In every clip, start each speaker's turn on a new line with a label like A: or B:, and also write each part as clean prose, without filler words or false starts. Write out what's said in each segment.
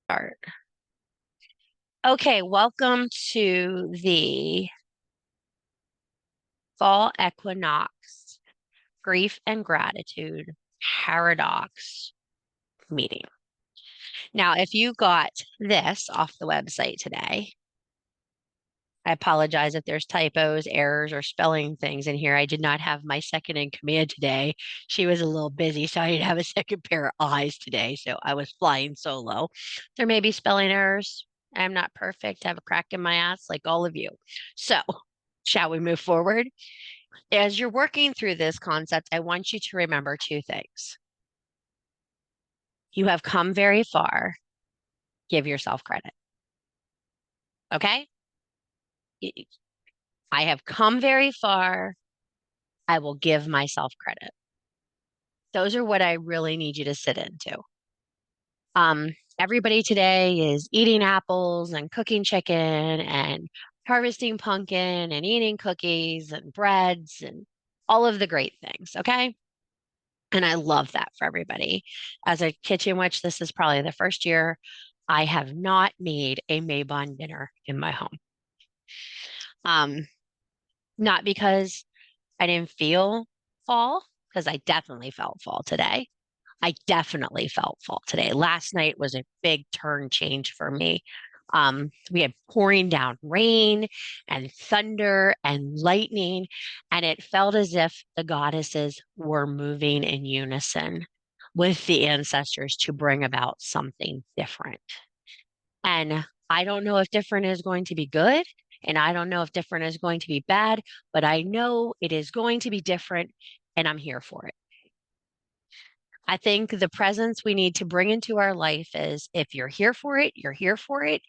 A: Start. Okay, welcome to the fall equinox grief and gratitude paradox meeting. Now, if you got this off the website today, I apologize if there's typos, errors, or spelling things in here. I did not have my second in command today. She was a little busy, so I didn't have a second pair of eyes today. So I was flying solo. There may be spelling errors. I'm not perfect. I have a crack in my ass like all of you. So, shall we move forward? As you're working through this concept, I want you to remember two things. You have come very far. Give yourself credit. Okay? I have come very far. I will give myself credit. Those are what I really need you to sit into. Everybody today is eating apples and cooking chicken and harvesting pumpkin and eating cookies and breads and all of the great things. Okay. And I love that for everybody. As a kitchen witch, this is probably the first year I have not made a Mabon dinner in my home. Um, Not because I didn't feel fall, because I definitely felt fall today. I definitely felt fall today. Last night was a big turn change for me. We had pouring down rain and thunder and lightning, and it felt as if the goddesses were moving in unison with the ancestors to bring about something different. And I don't know if different is going to be good, and I don't know if different is going to be bad, but I know it is going to be different, and I'm here for it. I think the presence we need to bring into our life is if you're here for it, you're here for it.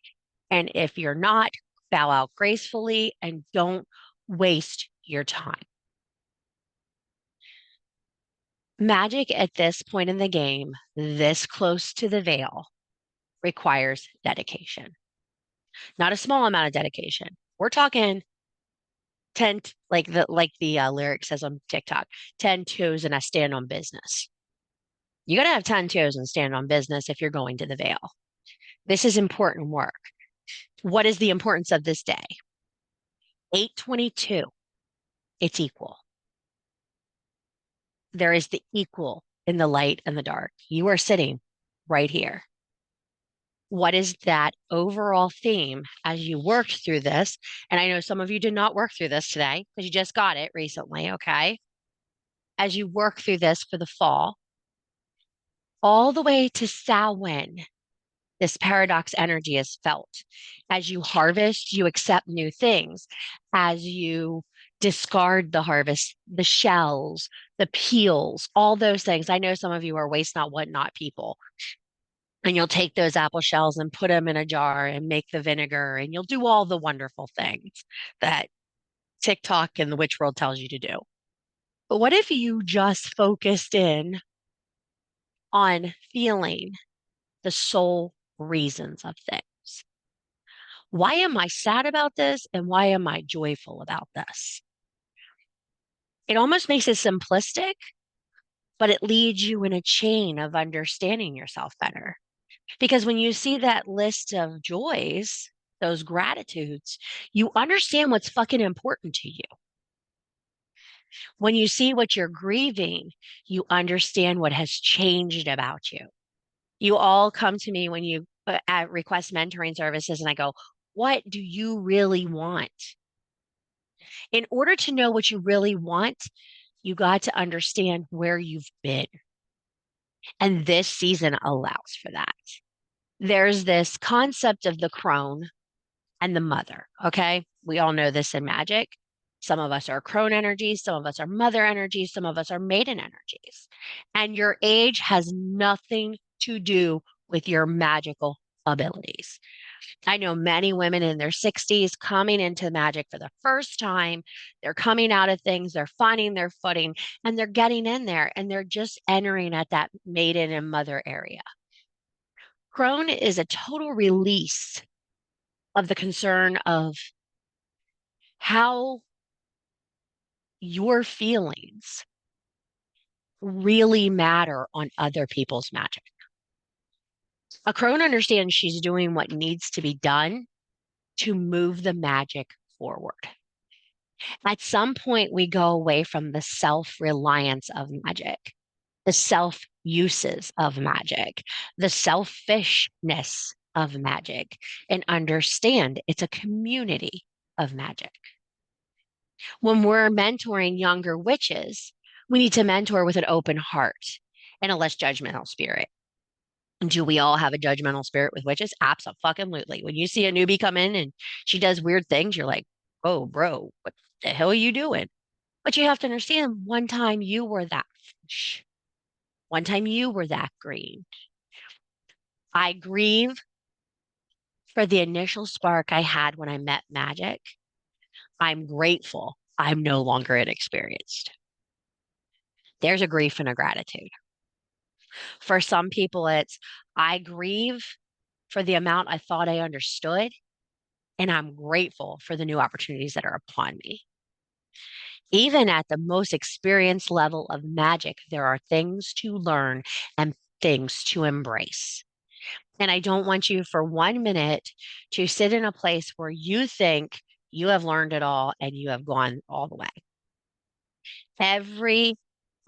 A: And if you're not, bow out gracefully and don't waste your time. Magic at this point in the game, this close to the veil, requires dedication. Not a small amount of dedication. We're talking 10, like the lyric says on TikTok, 10 toes and I stand on business. You got to have 10 toes and stand on business if you're going to the veil. This is important work. What is the importance of this day? 822. It's equal. There is the equal in the light and the dark. You are sitting right here. What is that overall theme as you worked through this? And I know some of you did not work through this today because you just got it recently, okay? As you work through this for the fall, all the way to Samhain, this paradox energy is felt. As you harvest, you accept new things. As you discard the harvest, the shells, the peels, all those things. I know some of you are waste not, want not people. And you'll take those apple shells and put them in a jar and make the vinegar, and you'll do all the wonderful things that TikTok and the witch world tells you to do. But what if you just focused in on feeling the soul reasons of things? Why am I sad about this? And why am I joyful about this? It almost makes it simplistic, but it leads you in a chain of understanding yourself better. Because when you see that list of joys, those gratitudes, you understand what's fucking important to you. When you see what you're grieving, you understand what has changed about you. You all come to me when you request mentoring services, and I go, what do you really want? In order to know what you really want, you got to understand where you've been. And this season allows for that. There's this concept of the crone and the mother. Okay. We all know this in magic. Some of us are crone energies, some of us are mother energies, some of us are maiden energies. And your age has nothing to do with your magical abilities. I know many women in their 60s coming into magic for the first time. They're coming out of things, they're finding their footing, and they're getting in there and they're just entering at that maiden and mother area. Crone is a total release of the concern of how your feelings really matter on other people's magic. A crone understands she's doing what needs to be done to move the magic forward. At some point, we go away from the self reliance of magic, the self uses of magic, the selfishness of magic, and understand it's a community of magic. When we're mentoring younger witches, we need to mentor with an open heart and a less judgmental spirit. Do we all have a judgmental spirit with witches? Absolutely. When you see a newbie come in and she does weird things, you're like, oh, bro, what the hell are you doing? But you have to understand one time you were that fish. One time you were that green. I grieve for the initial spark I had when I met magic. I'm grateful I'm no longer inexperienced. There's a grief and a gratitude. For some people, it's I grieve for the amount I thought I understood, and I'm grateful for the new opportunities that are upon me. Even at the most experienced level of magic, there are things to learn and things to embrace. And I don't want you for 1 minute to sit in a place where you think you have learned it all and you have gone all the way. Every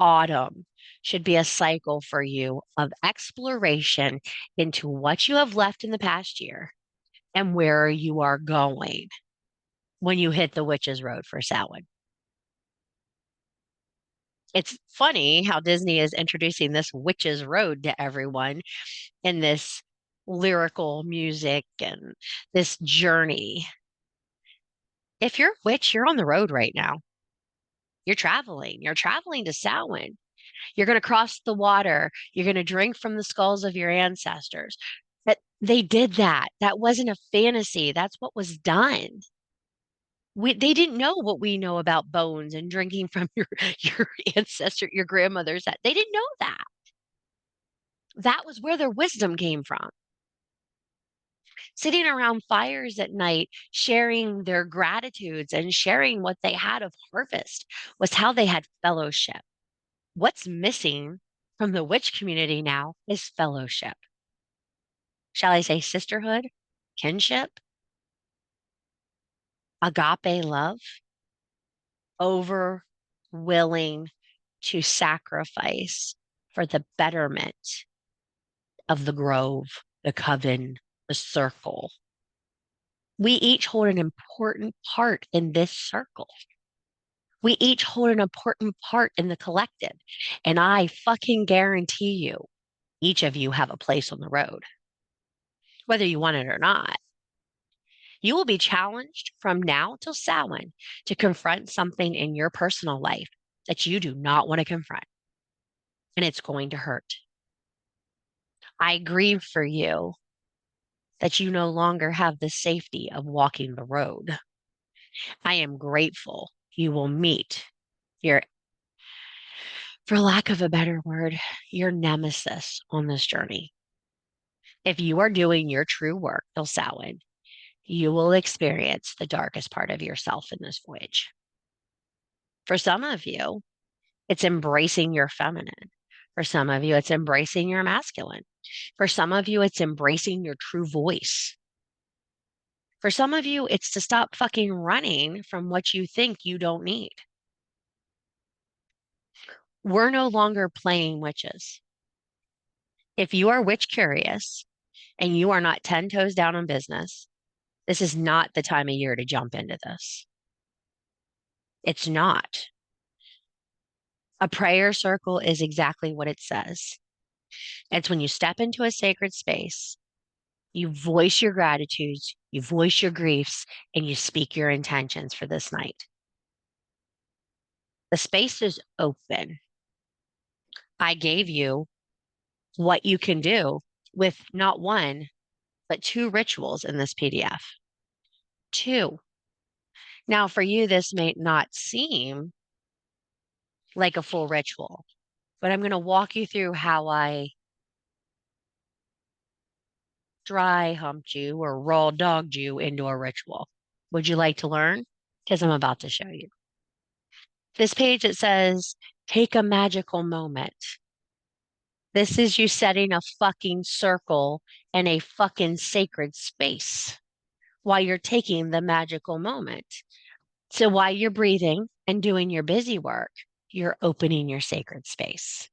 A: autumn should be a cycle for you of exploration into what you have left in the past year and where you are going when you hit the witch's road for Samhain. It's funny how Disney is introducing this witch's road to everyone in this lyrical music and this journey. If you're a witch, you're on the road right now. You're traveling. You're traveling to Samhain. You're going to cross the water. You're going to drink from the skulls of your ancestors. But they did that. That wasn't a fantasy. That's what was done. They didn't know what we know about bones and drinking from your ancestor, your grandmother's. That they didn't know that. That was where their wisdom came from. Sitting around fires at night, sharing their gratitudes and sharing what they had of harvest was how they had fellowship. What's missing from the witch community now is fellowship. Shall I say sisterhood, kinship, agape love, over willing to sacrifice for the betterment of the grove, the coven, the circle. We each hold an important part in this circle. We each hold an important part in the collective. And I fucking guarantee you, each of you have a place on the road, whether you want it or not. You will be challenged from now till Samhain to confront something in your personal life that you do not want to confront. And it's going to hurt. I grieve for you that you no longer have the safety of walking the road. I am grateful you will meet your, for lack of a better word, your nemesis on this journey. If you are doing your true work till Samhain, you will experience the darkest part of yourself in this voyage. For some of you, it's embracing your feminine. For some of you, it's embracing your masculine. For some of you, it's embracing your true voice. For some of you, it's to stop fucking running from what you think you don't need. We're no longer playing witches. If you are witch curious and you are not 10 toes down on business, this is not the time of year to jump into this. It's not. A prayer circle is exactly what it says. It's when you step into a sacred space, you voice your gratitudes, you voice your griefs, and you speak your intentions for this night. The space is open. I gave you what you can do with not one, but two rituals in this PDF. Two. Now, for you, this may not seem like a full ritual, but I'm going to walk you through how I dry humped you or raw dogged you into a ritual. Would you like to learn? Because I'm about to show you. This page, it says, take a magical moment. This is you setting a fucking circle in a fucking sacred space while you're taking the magical moment. So while you're breathing and doing your busy work, you're opening your sacred space.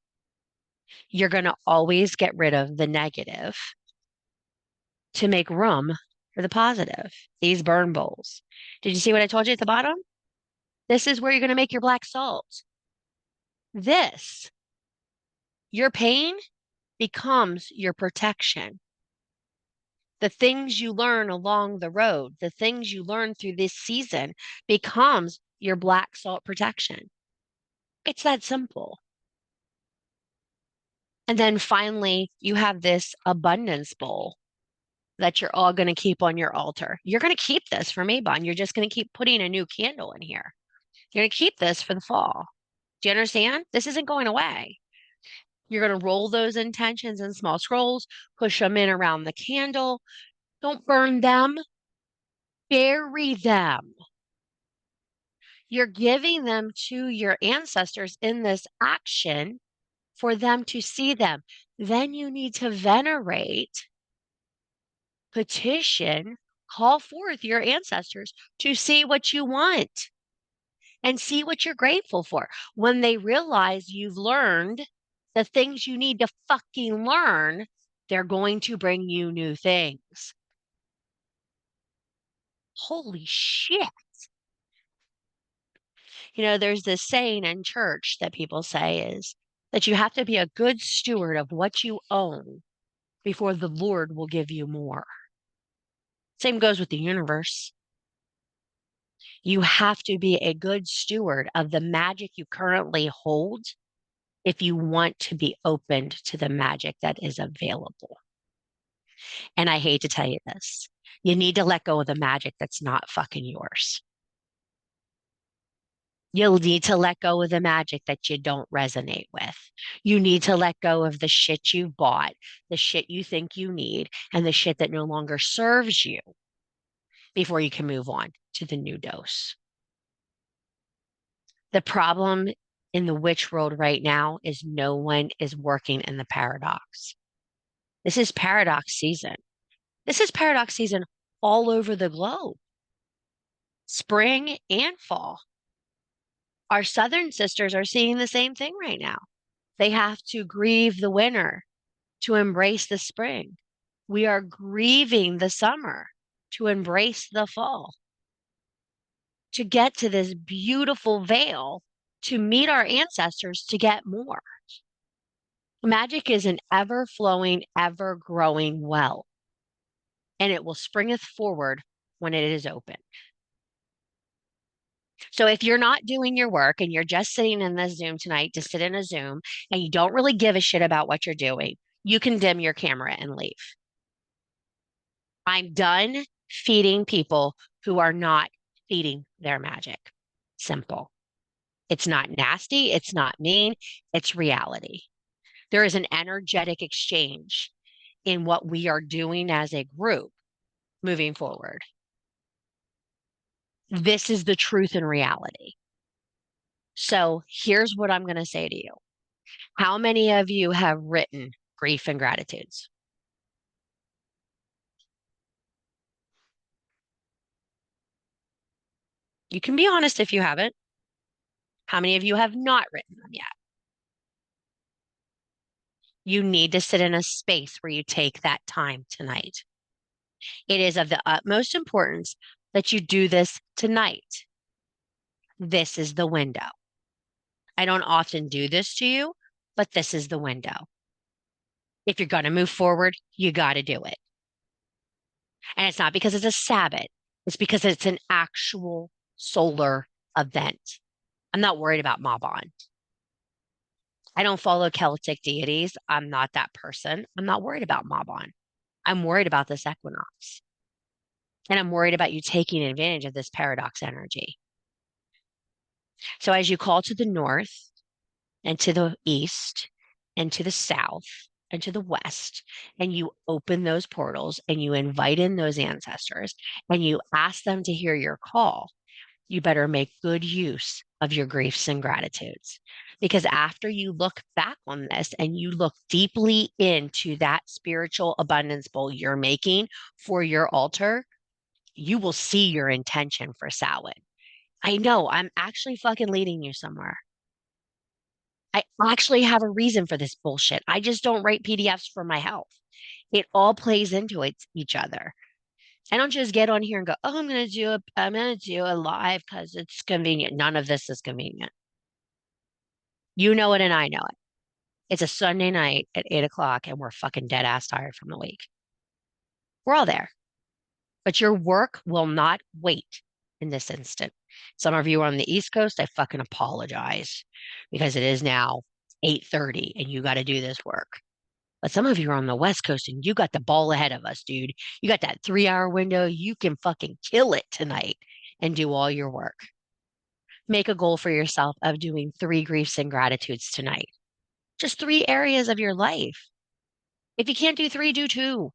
A: You're going to always get rid of the negative to make room for the positive. These burn bowls. Did you see what I told you at the bottom? This is where you're going to make your black salt. This, your pain becomes your protection. The things you learn along the road, the things you learn through this season becomes your black salt protection. It's that simple. And then finally, you have this abundance bowl that you're all going to keep on your altar. You're going to keep this for Mabon. You're just going to keep putting a new candle in here. You're going to keep this for the fall. Do you understand? This isn't going away. You're going to roll those intentions in small scrolls, push them in around the candle. Don't burn them, bury them. You're giving them to your ancestors in this action for them to see them. Then you need to venerate, petition, call forth your ancestors to see what you want and see what you're grateful for. When they realize you've learned the things you need to fucking learn, they're going to bring you new things. Holy shit. You know, there's this saying in church that people say is that you have to be a good steward of what you own before the Lord will give you more. Same goes with the universe. You have to be a good steward of the magic you currently hold if you want to be opened to the magic that is available. And I hate to tell you this, you need to let go of the magic that's not fucking yours. You'll need to let go of the magic that you don't resonate with. You need to let go of the shit you bought, the shit you think you need, and the shit that no longer serves you before you can move on to the new dose. The problem in the witch world right now is no one is working in the paradox. This is paradox season. This is paradox season all over the globe, spring and fall. Our southern sisters are seeing the same thing right now. They have to grieve the winter to embrace the spring. We are grieving the summer to embrace the fall, to get to this beautiful veil, to meet our ancestors, to get more. Magic is an ever flowing, ever growing well, and it will springeth forward when it is open. So if you're not doing your work and you're just sitting in this Zoom tonight to sit in a Zoom and you don't really give a shit about what you're doing, you can dim your camera and leave. I'm done feeding people who are not feeding their magic. Simple. It's not nasty. It's not mean. It's reality. There is an energetic exchange in what we are doing as a group moving forward. This is the truth and reality. So here's what I'm going to say to you. How many of you have written grief and gratitudes? You can be honest if you haven't. How many of you have not written them yet? You need to sit in a space where you take that time tonight. It is of the utmost importance that you do this tonight. This is the window. I don't often do this to you, but this is the window. If you're going to move forward, you got to do it. And it's not because it's a Sabbath, it's because it's an actual solar event. I'm not worried about Mabon. I don't follow Celtic deities. I'm not that person. I'm not worried about Mabon. I'm worried about this equinox. And I'm worried about you taking advantage of this paradox energy. So as you call to the north and to the east and to the south and to the west, and you open those portals and you invite in those ancestors and you ask them to hear your call, you better make good use of your griefs and gratitudes. Because after you look back on this and you look deeply into that spiritual abundance bowl you're making for your altar, you will see your intention for Samhain. I know I'm actually fucking leading you somewhere. I actually have a reason for this bullshit. I just don't write PDFs for my health. It all plays into each other. I don't just get on here and go, "Oh, I'm gonna do a live because it's convenient." None of this is convenient. You know it and I know it. It's a Sunday night at 8 o'clock and we're fucking dead ass tired from the week. We're all there, but your work will not wait in this instant. Some of you are on the East Coast. I fucking apologize because it is now 8:30 and you got to do this work. But some of you are on the West Coast and you got the ball ahead of us, dude. You got that 3 hour window. You can fucking kill it tonight and do all your work. Make a goal for yourself of doing 3 griefs and gratitudes tonight. Just 3 areas of your life. If you can't do 3, do 2.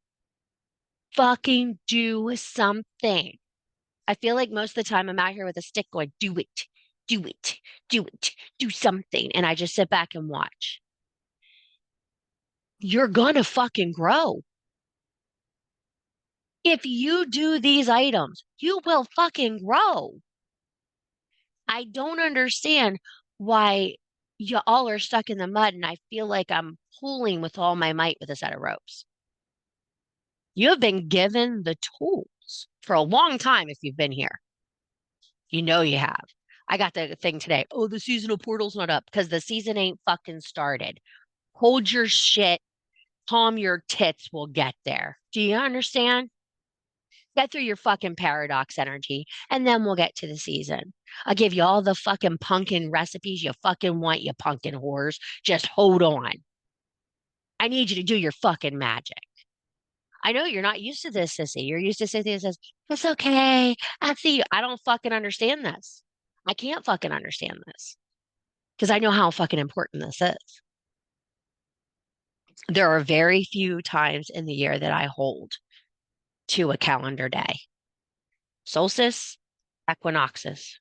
A: Fucking do something. I feel like most of the time I'm out here with a stick going, do it, do it, do it, do something. And I just sit back and watch. You're gonna fucking grow. If you do these items, you will fucking grow. I don't understand why you all are stuck in the mud and I feel like I'm pulling with all my might with a set of ropes. You have been given the tools for a long time if you've been here. You know you have. I got the thing today. Oh, the seasonal portal's not up because the season ain't fucking started. Hold your shit. Calm your tits. We'll get there. Do you understand? Get through your fucking paradox energy and then we'll get to the season. I'll give you all the fucking pumpkin recipes you fucking want, you pumpkin whores. Just hold on. I need you to do your fucking magic. I know you're not used to this, sissy. You're used to sissy that says, it's okay. I see you. I don't fucking understand this. I can't fucking understand this because I know how fucking important this is. There are very few times in the year that I hold to a calendar day. Solstice, equinoxes.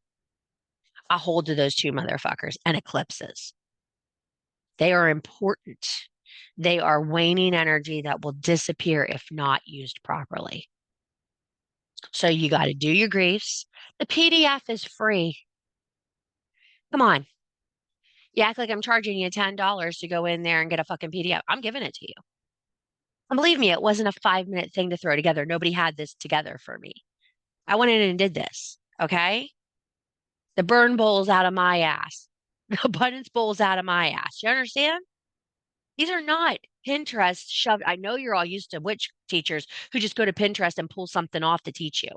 A: I hold to those two motherfuckers and eclipses. They are important. They are waning energy that will disappear if not used properly. So you got to do your griefs. The PDF is free. Come on. You act like I'm charging you $10 to go in there and get a fucking PDF. I'm giving it to you. And believe me, it wasn't a 5 minute thing to throw together. Nobody had this together for me. I went in and did this. Okay. The burn bowl's out of my ass. The abundance bowl's out of my ass. You understand? These are not Pinterest shoved. I know you're all used to witch teachers who just go to Pinterest and pull something off to teach you.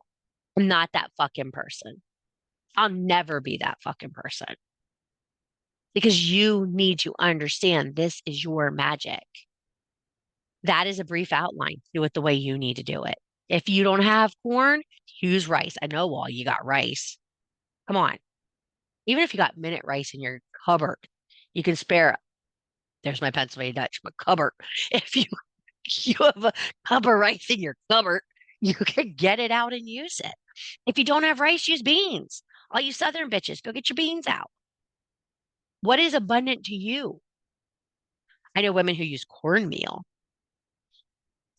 A: I'm not that fucking person. I'll never be that fucking person because you need to understand this is your magic. That is a brief outline. Do it the way you need to do it. If you don't have corn, use rice. I know all you got rice. Come on. Even if you got minute rice in your cupboard, you can spare it. There's my Pennsylvania Dutch, but cupboard. If you have a cup of rice in your cupboard, you can get it out and use it. If you don't have rice, use beans. All you Southern bitches, go get your beans out. What is abundant to you? I know women who use cornmeal.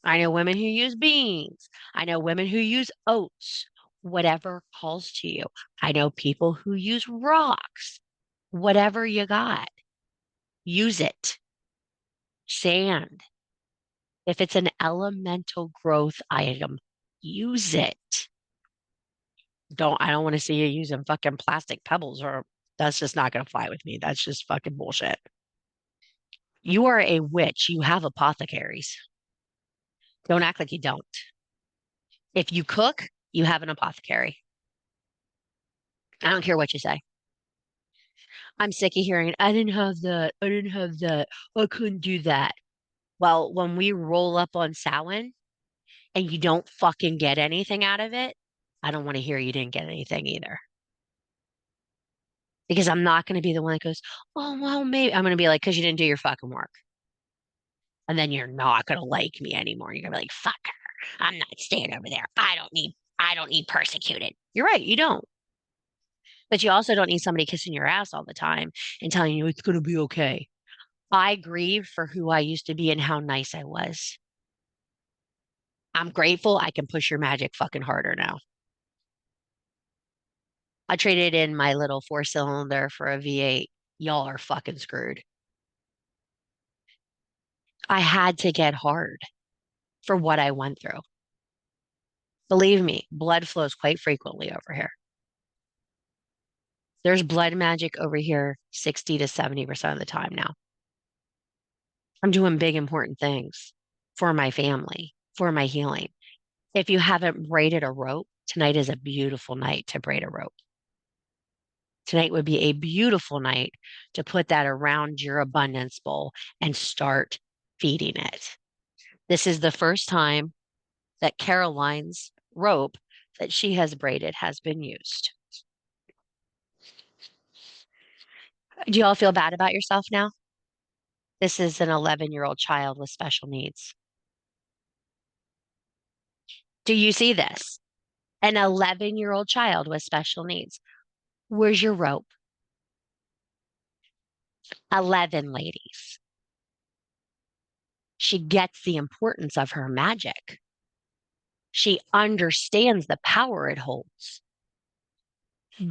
A: I know women who use beans. I know women who use oats, whatever calls to you. I know people who use rocks, whatever you got, use it. Sand. If it's an elemental growth item, use it. I don't want to see you using fucking plastic pebbles or that's just not going to fly with me. That's just fucking bullshit. You are a witch. You have apothecaries. Don't act like you don't. If you cook, you have an apothecary. I don't care what you say. I'm sick of hearing, I didn't have that. I didn't have that. I couldn't do that. Well, when we roll up on Samhain and you don't fucking get anything out of it, I don't want to hear you didn't get anything either. Because I'm not going to be the one that goes, oh, well, maybe. I'm going to be like, because you didn't do your fucking work. And then you're not going to like me anymore. You're going to be like, fuck her. I'm not staying over there. I don't need persecuted. You're right. You don't. But you also don't need somebody kissing your ass all the time and telling you it's going to be okay. I grieve for who I used to be and how nice I was. I'm grateful I can push your magic fucking harder now. I traded in my little four cylinder for a V8. Y'all are fucking screwed. I had to get hard for what I went through. Believe me, blood flows quite frequently over here. There's blood magic over here 60 to 70% of the time now. I'm doing big, important things for my family, for my healing. If you haven't braided a rope, tonight is a beautiful night to braid a rope. Tonight would be a beautiful night to put that around your abundance bowl and start feeding it. This is the first time that Caroline's rope that she has braided has been used. Do you all feel bad about yourself now? This is an 11-year-old child with special needs. Do you see this? An 11-year-old child with special needs. Where's your rope? 11 ladies. She gets the importance of her magic. She understands the power it holds.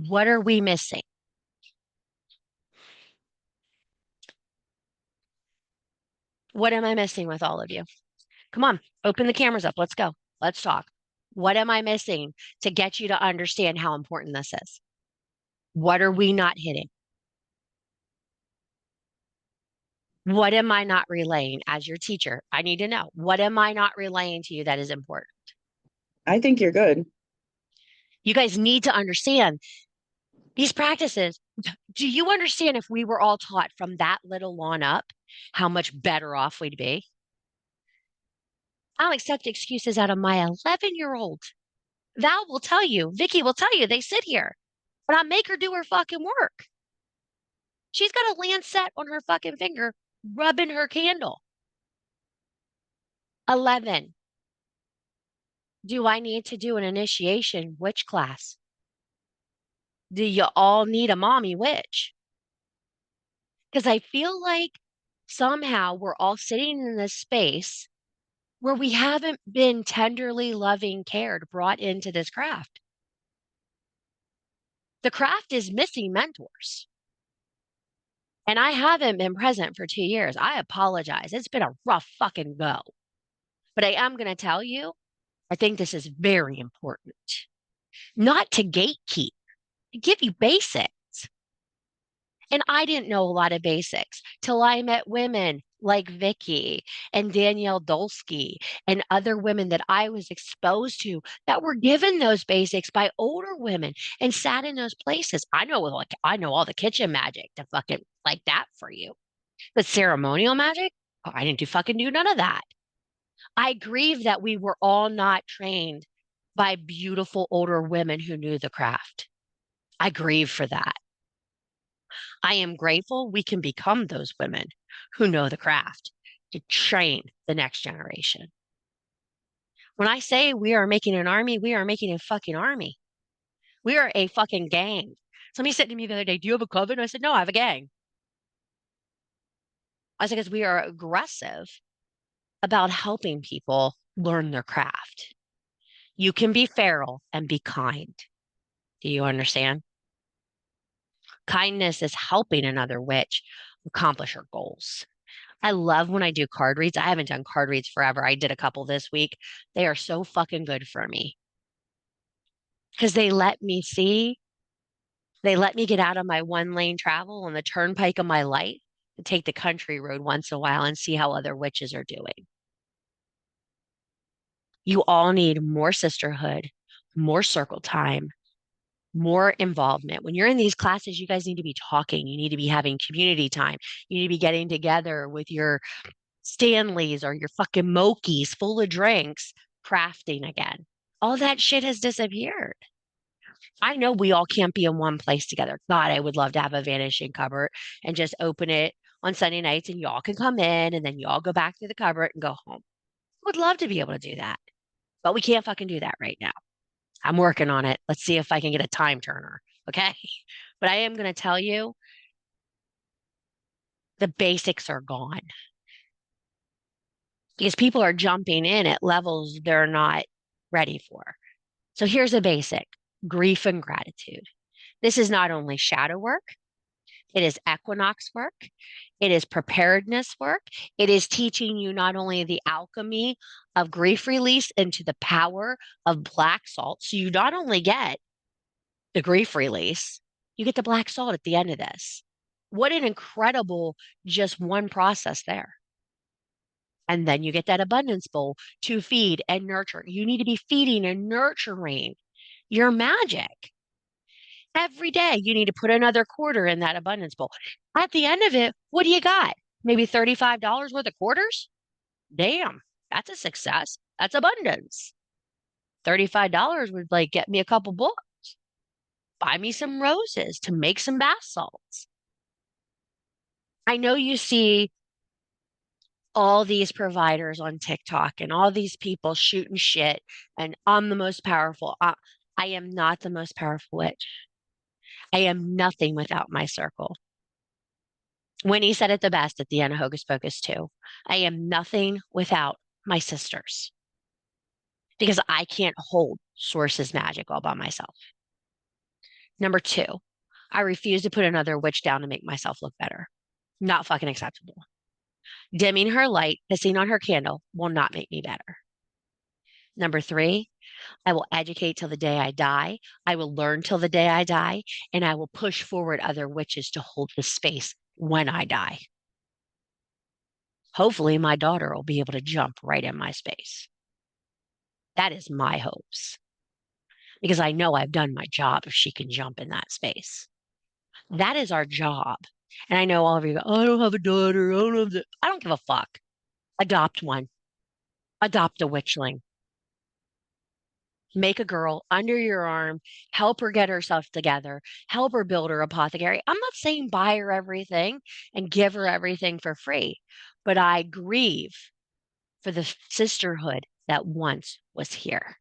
A: What are we missing? What am I missing with all of you? Come on, open the cameras up. Let's go. Let's talk. What am I missing to get you to understand how important this is? What are we not hitting? What am I not relaying as your teacher? I need to know. What am I not relaying to you that is important?
B: I think you're good.
A: You guys need to understand these practices. Do you understand if we were all taught from that little on up, how much better off we'd be? I'll accept excuses out of my 11-year-old. Val will tell you, Vicky will tell you, they sit here, but I make her do her fucking work. She's got a lancet on her fucking finger, rubbing her candle. 11. Do I need to do an initiation witch class? Do you all need a mommy witch? Because I feel like somehow we're all sitting in this space where we haven't been tenderly loving, cared, brought into this craft. The craft is missing mentors. And I haven't been present for 2 years. I apologize. It's been a rough fucking go. But I am going to tell you, I think this is very important. Not to gatekeep, to give you basics. And I didn't know a lot of basics till I met women like Vicky and Danielle Dolsky and other women that I was exposed to that were given those basics by older women and sat in those places. I know all the kitchen magic to fucking like that for you. But ceremonial magic, oh, I didn't do none of that. I grieve that we were all not trained by beautiful older women who knew the craft. I grieve for that. I am grateful we can become those women who know the craft to train the next generation. When I say we are making an army, we are making a fucking army. We are a fucking gang. Somebody said to me the other day, "Do you have a coven?" I said, "No, I have a gang." I said, because we are aggressive about helping people learn their craft. You can be feral and be kind. Do you understand? Kindness is helping another witch accomplish her goals. I love when I do card reads. I haven't done card reads forever. I did a couple this week. They are so fucking good for me because they let me see, they let me get out of my one lane travel on the turnpike of my life to take the country road once in a while and see how other witches are doing. You all need more sisterhood, more circle time, more involvement. When you're in these classes, you guys need to be talking. You need to be having community time. You need to be getting together with your Stanleys or your fucking Mokies full of drinks, crafting again. All that shit has disappeared. I know we all can't be in one place together. God, I would love to have a vanishing cupboard and just open it on Sunday nights and y'all can come in and then y'all go back to the cupboard and go home. Would love to be able to do that, but we can't fucking do that right now. I'm working on it. Let's see if I can get a time turner. Okay. But I am going to tell you the basics are gone because people are jumping in at levels they're not ready for. So here's a basic grief and gratitude. This is not only shadow work, it is equinox work, it is preparedness work, it is teaching you not only the alchemy of grief release into the power of black salt. So you not only get the grief release, you get the black salt at the end of this. What an incredible just one process there. And then you get that abundance bowl to feed and nurture. You need to be feeding and nurturing your magic. Every day, you need to put another quarter in that abundance bowl. At the end of it, what do you got? Maybe $35 worth of quarters? Damn, that's a success. That's abundance. $35 would like get me a couple books, buy me some roses to make some bath salts. I know you see all these providers on TikTok and all these people shooting shit, and I'm the most powerful. I am not the most powerful witch. I am nothing without my circle. Winnie said it the best at the end of Hocus Pocus 2. I am nothing without my sisters because I can't hold Source's magic all by myself. Number two, I refuse to put another witch down to make myself look better. Not fucking acceptable. Dimming her light, pissing on her candle will not make me better. Number three, I will educate till the day I die. I will learn till the day I die, and I will push forward other witches to hold the space when I die. Hopefully, my daughter will be able to jump right in my space. That is my hopes because I know I've done my job if she can jump in that space. That is our job. And I know all of you go, oh, I don't have a daughter. I don't have the. I don't give a fuck. Adopt one. Adopt a witchling. Make a girl under your arm, help her get herself together, help her build her apothecary. I'm not saying buy her everything and give her everything for free, but I grieve for the sisterhood that once was here.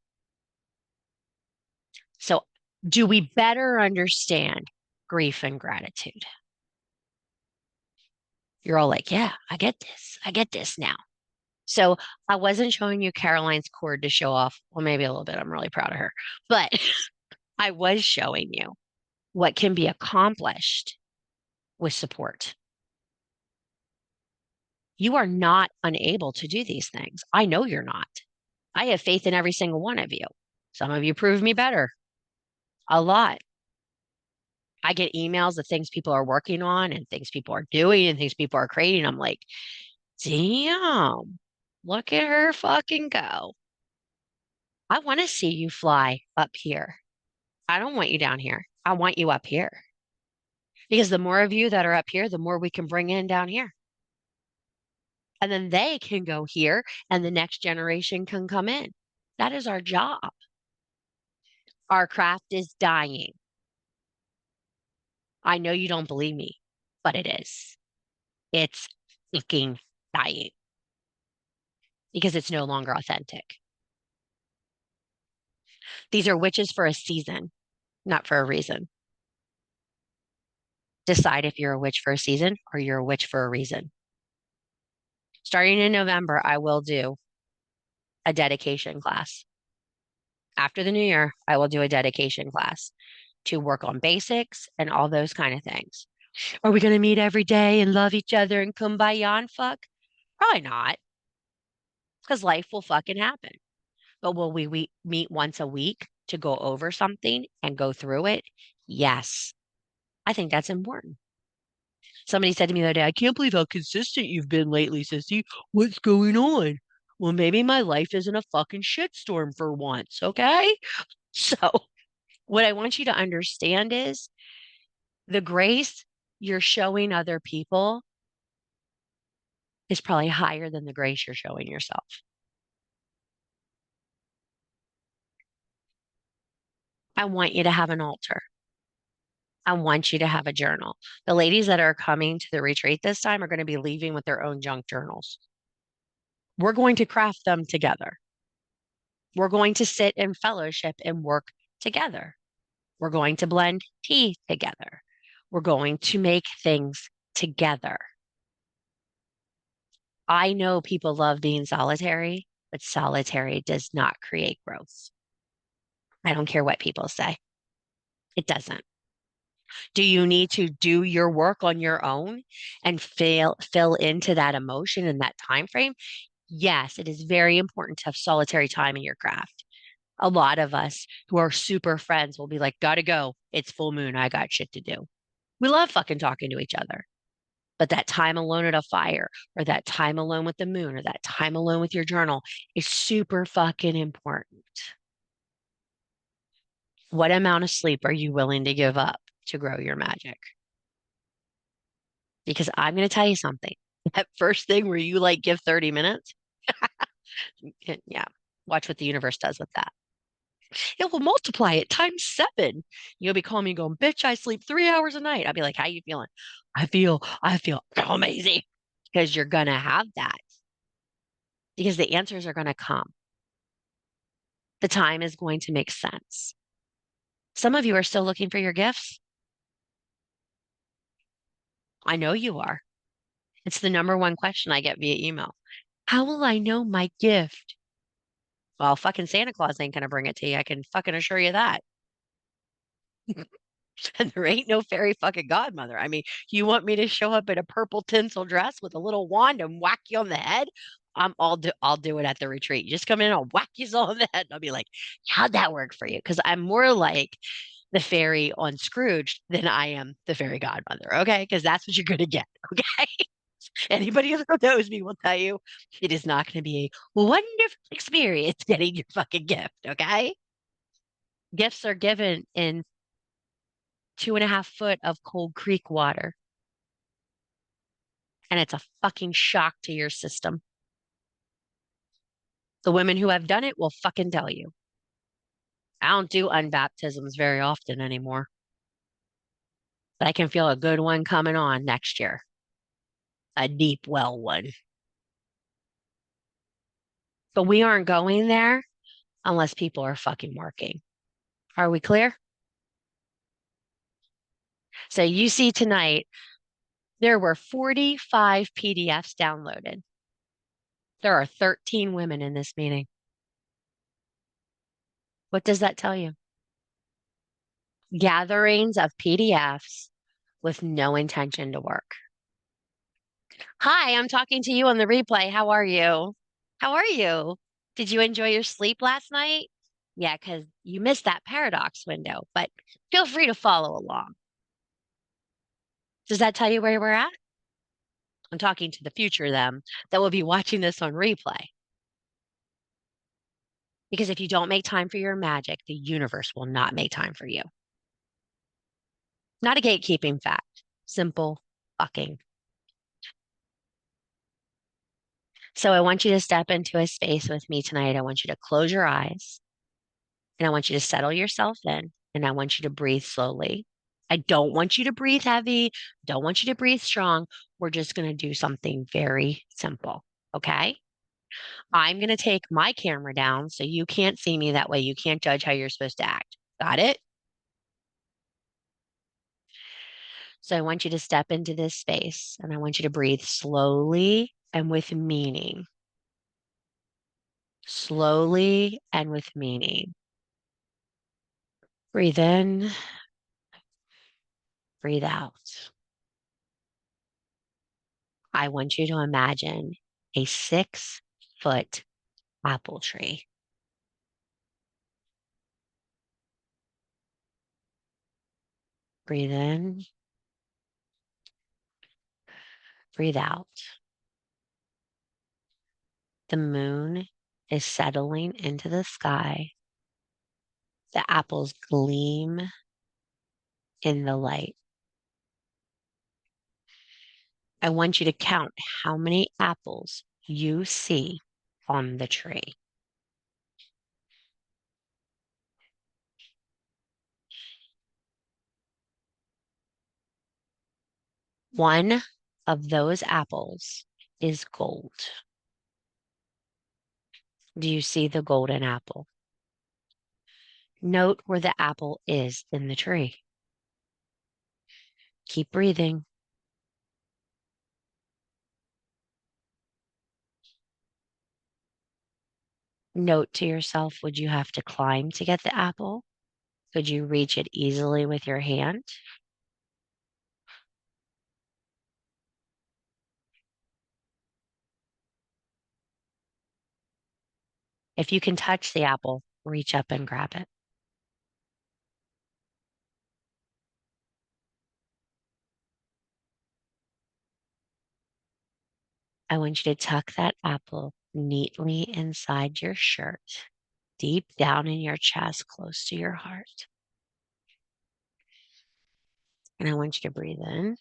A: So, do we better understand grief and gratitude? You're all like, yeah, I get this. I get this now. So, I wasn't showing you Caroline's cord to show off. Well, maybe a little bit. I'm really proud of her. But I was showing you what can be accomplished with support. You are not unable to do these things. I know you're not. I have faith in every single one of you. Some of you prove me better a lot. I get emails of things people are working on and things people are doing and things people are creating. I'm like, damn, look at her fucking go. I want to see you fly up here. I don't want you down here. I want you up here because the more of you that are up here, the more we can bring in down here. And then they can go here and the next generation can come in. That is our job. Our craft is dying. I know you don't believe me, but it is. It's fucking dying because it's no longer authentic. These are witches for a season, not for a reason. Decide if you're a witch for a season or you're a witch for a reason. Starting in November, I will do a dedication class. After the new year, I will do a dedication class to work on basics and all those kind of things. Are we going to meet every day and love each other and kumbaya and fuck? Probably not, because life will fucking happen. But will we meet once a week to go over something and go through it? Yes. I think that's important. Somebody said to me the other day, I can't believe how consistent you've been lately, sissy. What's going on? Well, maybe my life isn't a fucking shitstorm for once, okay? So, what I want you to understand is the grace you're showing other people is probably higher than the grace you're showing yourself. I want you to have an altar. I want you to have a journal. The ladies that are coming to the retreat this time are going to be leaving with their own junk journals. We're going to craft them together. We're going to sit in fellowship and work together. We're going to blend tea together. We're going to make things together. I know people love being solitary, but solitary does not create growth. I don't care what people say. It doesn't. Do you need to do your work on your own and fill into that emotion in that time frame? Yes, it is very important to have solitary time in your craft. A lot of us who are super friends will be like, gotta go. It's full moon. I got shit to do. We love fucking talking to each other. But that time alone at a fire, or that time alone with the moon, or that time alone with your journal is super fucking important. What amount of sleep are you willing to give up to grow your magic? Because I'm going to tell you something. That first thing where you like give 30 minutes, yeah, watch what the universe does with that. It will multiply it times seven. You'll be calling me going, bitch, I sleep 3 hours a night. I'll be like, how you feeling? I feel amazing because you're going to have that because the answers are going to come. The time is going to make sense. Some of you are still looking for your gifts. I know you are. It's the number one question I get via email. How will I know my gift? Well, fucking Santa Claus ain't gonna bring it to you. I can fucking assure you that. And there ain't no fairy fucking godmother. I mean, you want me to show up in a purple tinsel dress with a little wand and whack you on the head? I'll do it at the retreat. Just come in, I'll whack you all on the head. And I'll be like, how'd that work for you? Because I'm more like the fairy on Scrooge than I am the fairy godmother. Okay. Because that's what you're gonna get. Okay. Anybody who knows me will tell you it is not going to be a wonderful experience getting your fucking gift. Okay. Gifts are given in 2.5 foot of cold creek water, and it's a fucking shock to your system. The women who have done it will fucking tell you. I don't do unbaptisms very often anymore, but I can feel a good one coming on next year, a deep well one. But we aren't going there unless people are fucking working. Are we clear? So you see tonight, there were 45 PDFs downloaded. There are 13 women in this meeting. What does that tell you? Gatherings of PDFs with no intention to work. Hi, I'm talking to you on the replay. How are you? How are you? Did you enjoy your sleep last night? Yeah, because you missed that paradox window, but feel free to follow along. Does that tell you where we're at? I'm talking to the future them that will be watching this on replay. Because if you don't make time for your magic, the universe will not make time for you. Not a gatekeeping fact. Simple fucking. So I want you to step into a space with me tonight. I want you to close your eyes and I want you to settle yourself in and I want you to breathe slowly. I don't want you to breathe heavy. Don't want you to breathe strong. We're just going to do something very simple. Okay. I'm going to take my camera down so you can't see me. That way you can't judge how you're supposed to act. Got it? So I want you to step into this space and I want you to breathe slowly and with meaning. Slowly and with meaning. Breathe in, breathe out. I want you to imagine a 6-foot apple tree. Breathe in, breathe out. The moon is settling into the sky. The apples gleam in the light. I want you to count how many apples you see on the tree. One of those apples is gold. Do you see the golden apple? Note where the apple is in the tree. Keep breathing. Note to yourself, would you have to climb to get the apple? Could you reach it easily with your hand? If you can touch the apple, reach up and grab it. I want you to tuck that apple neatly inside your shirt, deep down in your chest, close to your heart. And I want you to breathe in.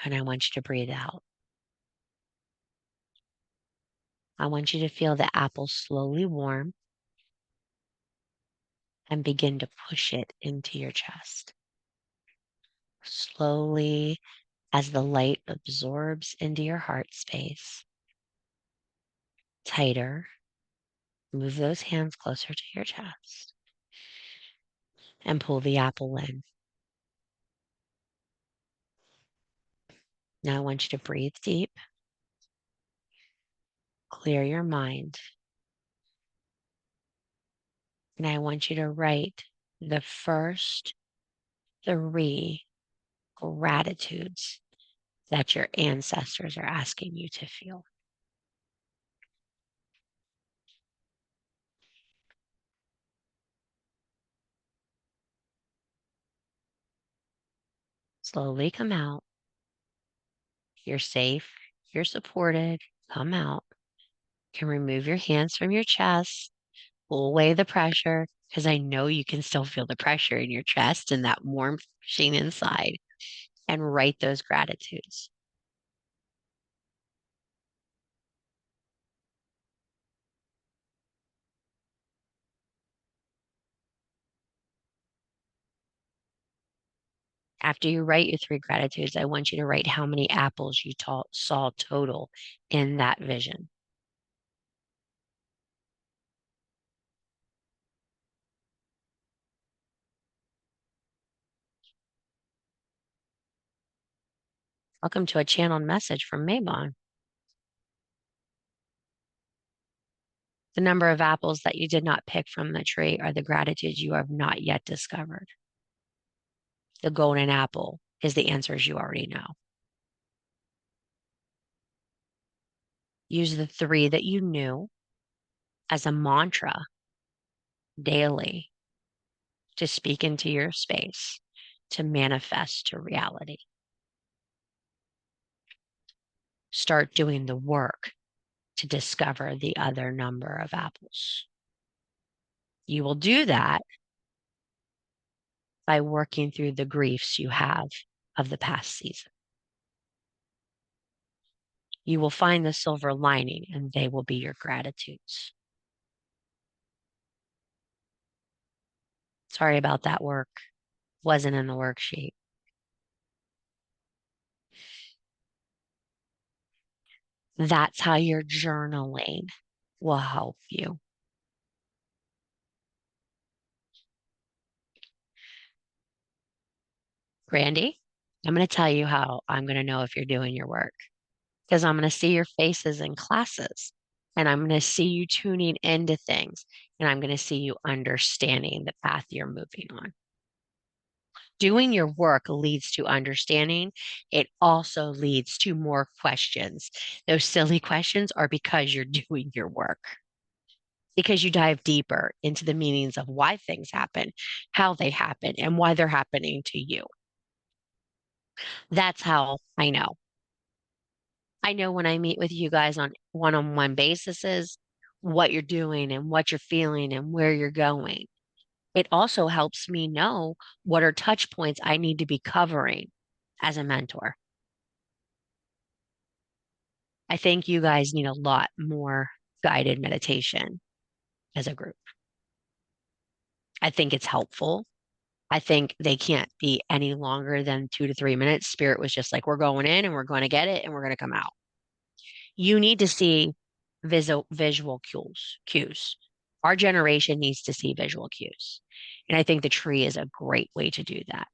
A: And I want you to breathe out. I want you to feel the apple slowly warm and begin to push it into your chest. Slowly, as the light absorbs into your heart space. Tighter. Move those hands closer to your chest and pull the apple in. Now I want you to breathe deep, clear your mind, and I want you to write the first 3 gratitudes that your ancestors are asking you to feel. Slowly come out. You're safe. You're supported. Come out. You can remove your hands from your chest. Pull away the pressure because I know you can still feel the pressure in your chest and that warmth pushing inside, and write those gratitudes. After you write your 3 gratitudes, I want you to write how many apples you saw total in that vision. Welcome to a channeled message from Mabon. The number of apples that you did not pick from the tree are the gratitudes you have not yet discovered. The golden apple is the answers you already know. Use the 3 that you knew as a mantra daily to speak into your space, to manifest to reality. Start doing the work to discover the other number of apples. You will do that by working through the griefs you have of the past season. You will find the silver lining, and they will be your gratitudes. Sorry about that work. Wasn't in the worksheet. That's how your journaling will help you. Brandy, I'm going to tell you how I'm going to know if you're doing your work, because I'm going to see your faces in classes, and I'm going to see you tuning into things, and I'm going to see you understanding the path you're moving on. Doing your work leads to understanding. It also leads to more questions. Those silly questions are because you're doing your work, because you dive deeper into the meanings of why things happen, how they happen, and why they're happening to you. That's how I know. I know when I meet with you guys on one-on-one basis what you're doing and what you're feeling and where you're going. It also helps me know what are touch points I need to be covering as a mentor. I think you guys need a lot more guided meditation as a group. I think it's helpful. I think they can't be any longer than 2 to 3 minutes. Spirit was just like, we're going in and we're going to get it and we're going to come out. You need to see visual cues. Our generation needs to see visual cues. And I think the tree is a great way to do that.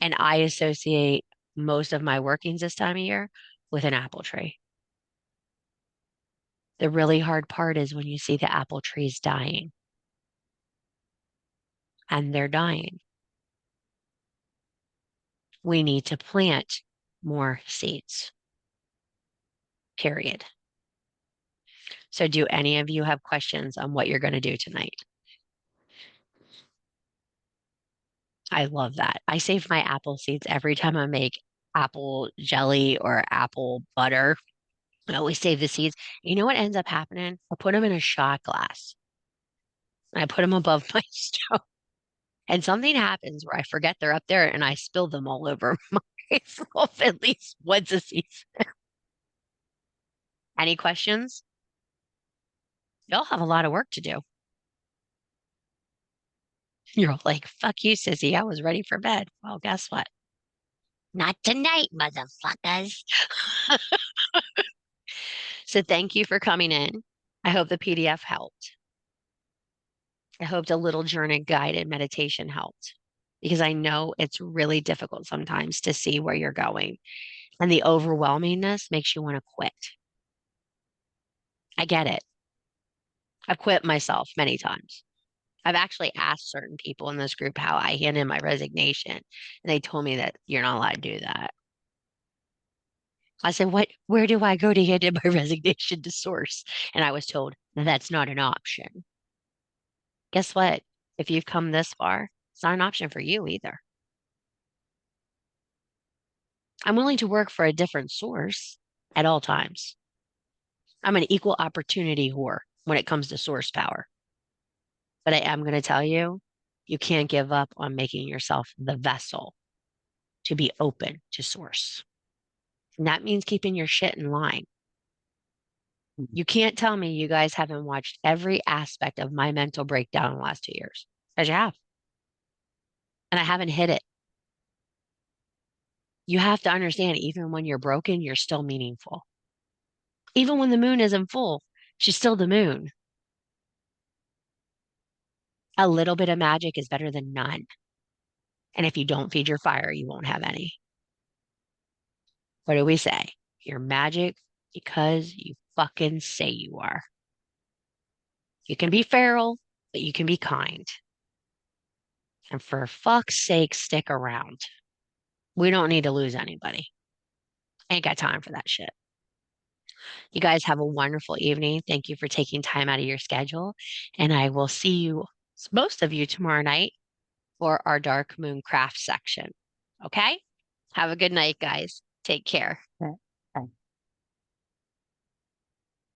A: And I associate most of my workings this time of year with an apple tree. The really hard part is when you see the apple trees dying, and they're dying. We need to plant more seeds, period. So, do any of you have questions on what you're going to do tonight? I love that. I save my apple seeds every time I make apple jelly or apple butter. I always save the seeds. You know what ends up happening? I put them in a shot glass and I put them above my stove. And something happens where I forget they're up there and I spill them all over myself at least once a season. Any questions? Y'all have a lot of work to do. You're all like, fuck you, sissy. I was ready for bed. Well, guess what? Not tonight, motherfuckers. So thank you for coming in. I hope the PDF helped. I hope the little journey guided meditation helped because I know it's really difficult sometimes to see where you're going. And the overwhelmingness makes you want to quit. I get it. I've quit myself many times. I've actually asked certain people in this group how I hand in my resignation, and they told me that you're not allowed to do that. I said, where do I go to hand in my resignation to source? And I was told that's not an option. Guess what? If you've come this far, it's not an option for you either. I'm willing to work for a different source at all times. I'm an equal opportunity whore when it comes to source power. But I am going to tell you, you can't give up on making yourself the vessel to be open to source. And that means keeping your shit in line. You can't tell me you guys haven't watched every aspect of my mental breakdown in the last 2 years, because you have. And I haven't hit it. You have to understand, even when you're broken, you're still meaningful. Even when the moon isn't full, she's still the moon. A little bit of magic is better than none. And if you don't feed your fire, you won't have any. What do we say? You're magic because you fucking say you are. You can be feral, but you can be kind. And for fuck's sake, stick around. We don't need to lose anybody. Ain't got time for that shit. You guys have a wonderful evening. Thank you for taking time out of your schedule. And I will see you, most of you, tomorrow night for our Dark Moon craft section. Okay? Have a good night, guys. Take care.
B: Okay.